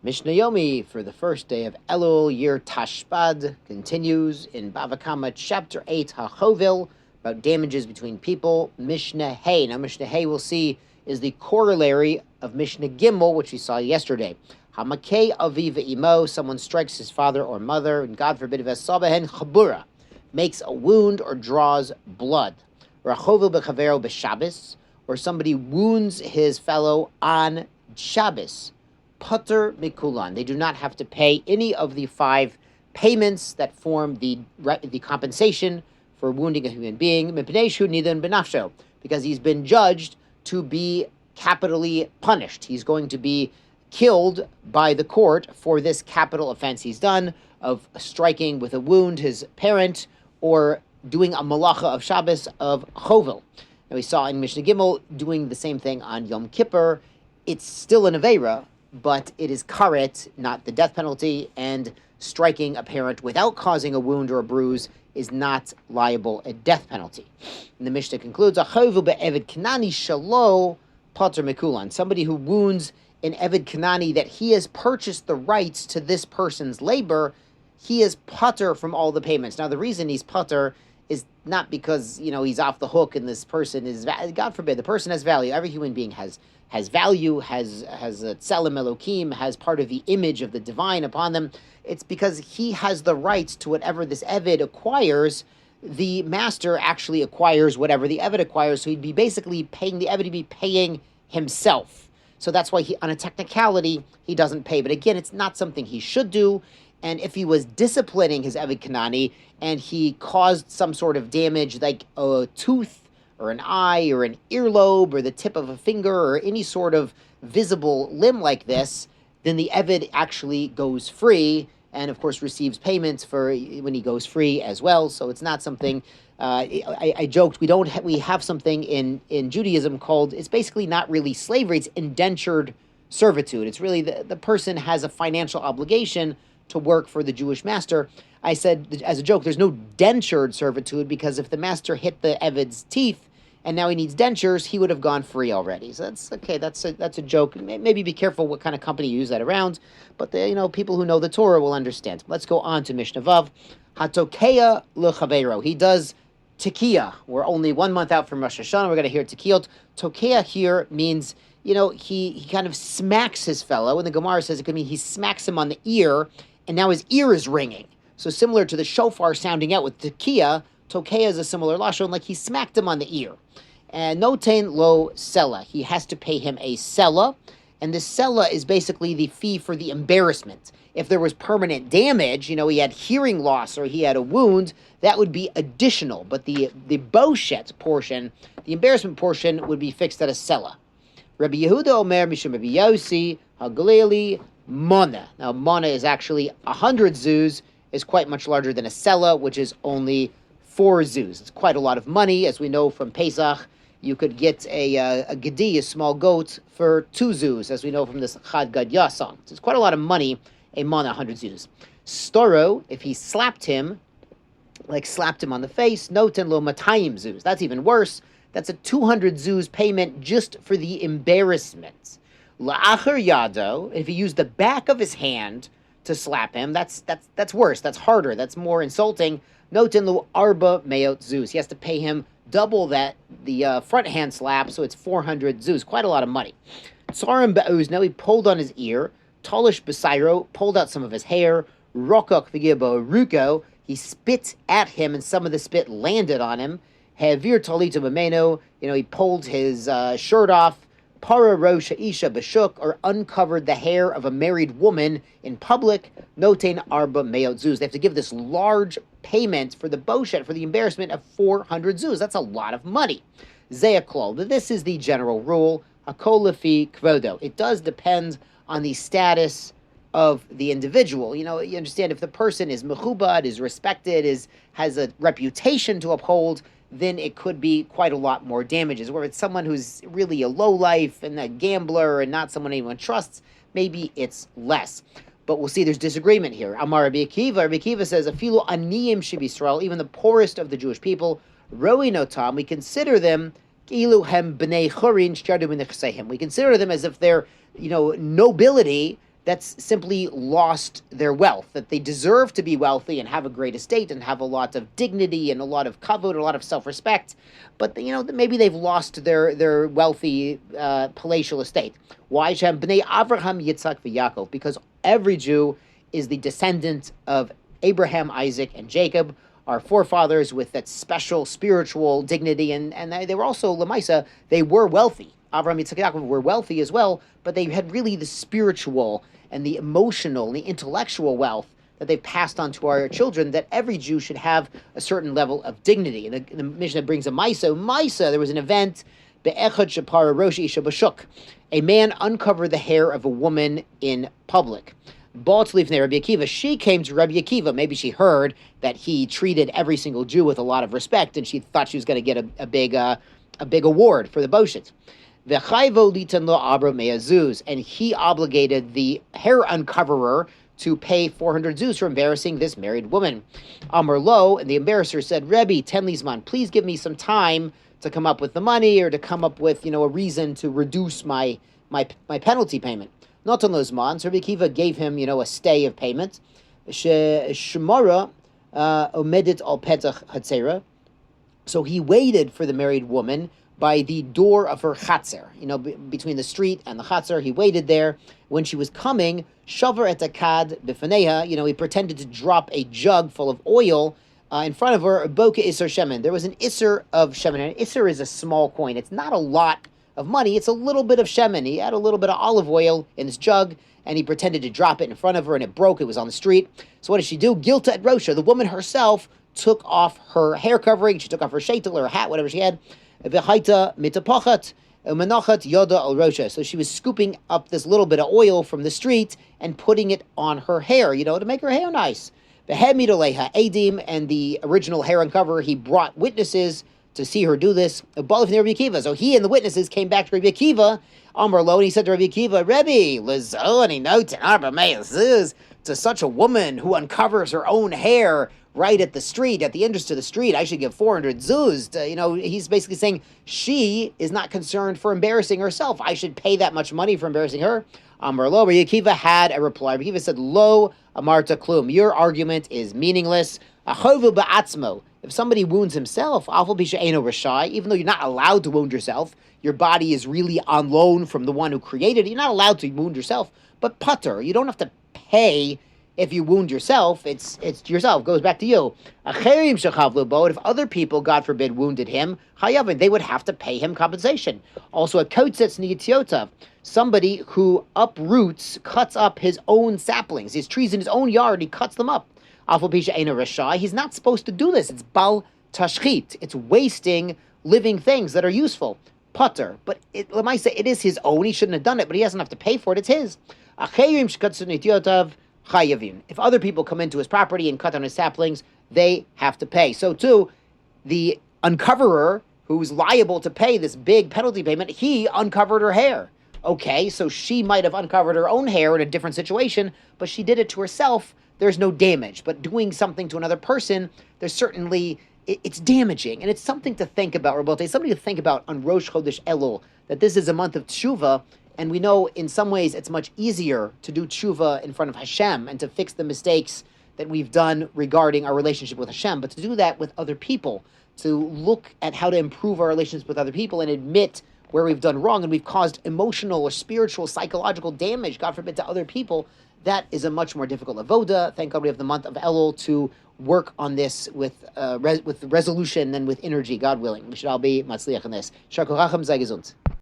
Mishnah Yomi for the first day of Elul, year Tashbad, continues in Bava chapter 8, HaChovil, about damages between people. Mishnah Hey. Now, Mishnah Hey, we'll see, is the corollary of Mishnah Gimel, which we saw yesterday. Hamakei aviv imo, someone strikes his father or mother, and God forbid, v'esabahen chabura, makes a wound or draws blood. Rachovil b'chavero b'Shabbos, or somebody wounds his fellow on Shabbos. Putter mikulan. They do not have to pay any of the 5 payments that form the compensation for wounding a human being. Because he's been judged to be capitally punished. He's going to be killed by the court for this capital offense he's done of striking with a wound his parent or doing a malacha of Shabbos of Chovel. Now we saw in Mishnah Gimel doing the same thing on Yom Kippur. It's still an Aveira, but it is karet, not the death penalty, and striking a parent without causing a wound or a bruise is not liable a death penalty. And the Mishnah concludes, Achovu be'evid kanani shalo pater mikulan. Somebody who wounds an Eved Kanani that he has purchased the rights to this person's labor, he is pater from all the payments. Now, the reason he's pater is not because, he's off the hook and this person is, God forbid, the person has value. Every human being has value, has a tselem Elokim, has part of the image of the divine upon them. It's because he has the rights to whatever this Eved acquires. The master actually acquires whatever the Eved acquires, so he'd be basically paying the Eved to be paying himself. So that's why on a technicality, he doesn't pay. But again, it's not something he should do. And if he was disciplining his Eved Kanani and he caused some sort of damage like a tooth or an eye or an earlobe or the tip of a finger or any sort of visible limb like this, then the Eved actually goes free and, of course, receives payments for when he goes free as well. So it's not something... I joked, we have something in Judaism called, it's basically not really slavery, it's indentured servitude. It's really the person has a financial obligation to work for the Jewish master. I said, as a joke, there's no dentured servitude, because if the master hit the Eved's teeth and now he needs dentures, he would have gone free already. So that's okay. That's a joke. Maybe be careful what kind of company you use that around. But people who know the Torah will understand. Let's go on to Mishnah Vav. Hatokeya lechavero. He does tekiah. We're only 1 month out from Rosh Hashanah. We're going to hear tekiyot. Tokeya here means, he kind of smacks his fellow. And the Gemara says it could mean he smacks him on the ear, and now his ear is ringing. So similar to the shofar sounding out with tekiah, tokeya is a similar lashon, like he smacked him on the ear. And notain lo sela. He has to pay him a sela. And the sela is basically the fee for the embarrassment. If there was permanent damage, he had hearing loss or he had a wound, that would be additional. But the boshet portion, the embarrassment portion, would be fixed at a sela. Rabbi Yehuda Omer Mishum Rabbi Yossi Hagalili Mana. Now, mana is actually 100 zuz, is quite much larger than a sela, which is only 4 zuz. It's quite a lot of money, as we know from Pesach. You could get a gedi, a small goat, for 2 zuz, as we know from this Chad Gadya song. So it's quite a lot of money, a mana, 100 zuz. Storo, if he slapped him on the face, noten lo matayim zuz. That's even worse. That's a 200 zuz payment just for the embarrassment. La'achar yado, if he used the back of his hand to slap him, that's worse. That's harder. That's more insulting. Noten lo arba meot zuz. He has to pay him double that, the front hand slap, so it's 400 zuz. Quite a lot of money. Tsarim be'uz, now he pulled on his ear. Talish besairo, pulled out some of his hair. Rokok v'gibo ruko, he spit at him, and some of the spit landed on him. Hevir talito b'meno, he pulled his shirt off. Para rosha isha b'shuk, or uncovered the hair of a married woman in public. Notain arba meot zuz. They have to give this large payment for the boshet, for the embarrassment, of 400 zuz. That's a lot of money. Zeaklol. But this is the general rule. Hakol lefi kvodo. It does depend on the status of the individual. You understand, if the person is mechubad, is respected, has a reputation to uphold, then it could be quite a lot more damages. Where it's someone who's really a lowlife and a gambler and not someone anyone trusts, maybe it's less. But we'll see there's disagreement here. Amar Rabbi Akiva. Rabbi Akiva says, Afilu aniyim sheb'Yisrael, even the poorest of the Jewish people, roi notam, we consider them, ilu hem b'nei chorin sh'yardu min nechsehim. We consider them as if they're, nobility that's simply lost their wealth, that they deserve to be wealthy and have a great estate and have a lot of dignity and a lot of kavod, a lot of self-respect, but maybe they've lost their wealthy palatial estate. Why? Bnei Avraham, Yitzchak, v'Yaakov, because every Jew is the descendant of Abraham, Isaac, and Jacob, our forefathers with that special spiritual dignity, and they were also Lamaisa, they were wealthy. Avraham, Yitzchak, Yaakov were wealthy as well, but they had really the spiritual and the emotional and the intellectual wealth that they've passed on to our children, that every Jew should have a certain level of dignity. And the Mishnah brings a Maisa, there was an event, Be'echad Shapara Rosh Isha Bashuk. A man uncovered the hair of a woman in public. Rabbi Akiva, she came to Rabbi Akiva. Maybe she heard that he treated every single Jew with a lot of respect, and she thought she was going to get a big award for the Boshit. And he obligated the hair uncoverer to pay 400 zuz for embarrassing this married woman. Amar Lo, and the embarrasser said, Rebbe, ten lizman, please give me some time to come up with the money, or to come up with a reason to reduce my penalty payment. Not on those months. Rabbi Akiva gave him a stay of payment. Shemara omedit al petach hatzera. So he waited for the married woman by the door of her chatzer, between the street and the chatzer. He waited there. When she was coming, shavar et akad b'faneha, he pretended to drop a jug full of oil in front of her. Boka iser shemen. There was an iser of shemen. An iser is a small coin. It's not a lot of money. It's a little bit of shemen. He had a little bit of olive oil in his jug, and he pretended to drop it in front of her, and it broke. It was on the street. So what did she do? Gilta et rosha. The woman herself took off her hair covering. She took off her sheitel or her hat, whatever she had. V'chaita mitapachat umenachat yoda al rosha. So she was scooping up this little bit of oil from the street and putting it on her hair, to make her hair nice. V'hemid aleha edim, and the original hair uncoverer, he brought witnesses to see her do this. Rabbi Akiva. So he and the witnesses came back to Rabbi Akiva. Amar Lo, and he said to Rabbi Akiva, Rebbe, Lizoni note in Arba Me'azuz, to such a woman who uncovers her own hair right at the street, at the entrance to the street, I should give 400 zuz. He's basically saying she is not concerned for embarrassing herself. I should pay that much money for embarrassing her. Amar Lo, Rabbi Akiva had a reply. Rabbi Akiva said, Lo amarta klum. Your argument is meaningless. Achovu ba'atzmo. If somebody wounds himself, even though you're not allowed to wound yourself, your body is really on loan from the one who created it. You're not allowed to wound yourself. But putter, you don't have to pay if you wound yourself. It's yourself. It goes back to you. If other people, God forbid, wounded him, they would have to pay him compensation. Also, a kotzets niyotiotav, somebody who uproots, cuts up his own saplings, his trees in his own yard, he cuts them up. He's not supposed to do this. It's bal tashchit. It's wasting living things that are useful. Putter. But it is his own. He shouldn't have done it, but he doesn't have to pay for it. It's his. If other people come into his property and cut down his saplings, they have to pay. So too, the uncoverer, who's liable to pay this big penalty payment, he uncovered her hair. Okay, so she might have uncovered her own hair in a different situation, but she did it to herself. There's no damage. But doing something to another person, there's certainly, it's damaging. And it's something to think about, Rabote, something to think about on Rosh Chodesh Elul, that this is a month of tshuva, and we know in some ways it's much easier to do tshuva in front of Hashem and to fix the mistakes that we've done regarding our relationship with Hashem, but to do that with other people, to look at how to improve our relationships with other people and admit where we've done wrong and we've caused emotional or spiritual, psychological damage, God forbid, to other people, that is a much more difficult avoda. Thank God we have the month of Elul to work on this with resolution and with energy, God willing. We should all be matzliach in this. Shar Korachem, sei gesund.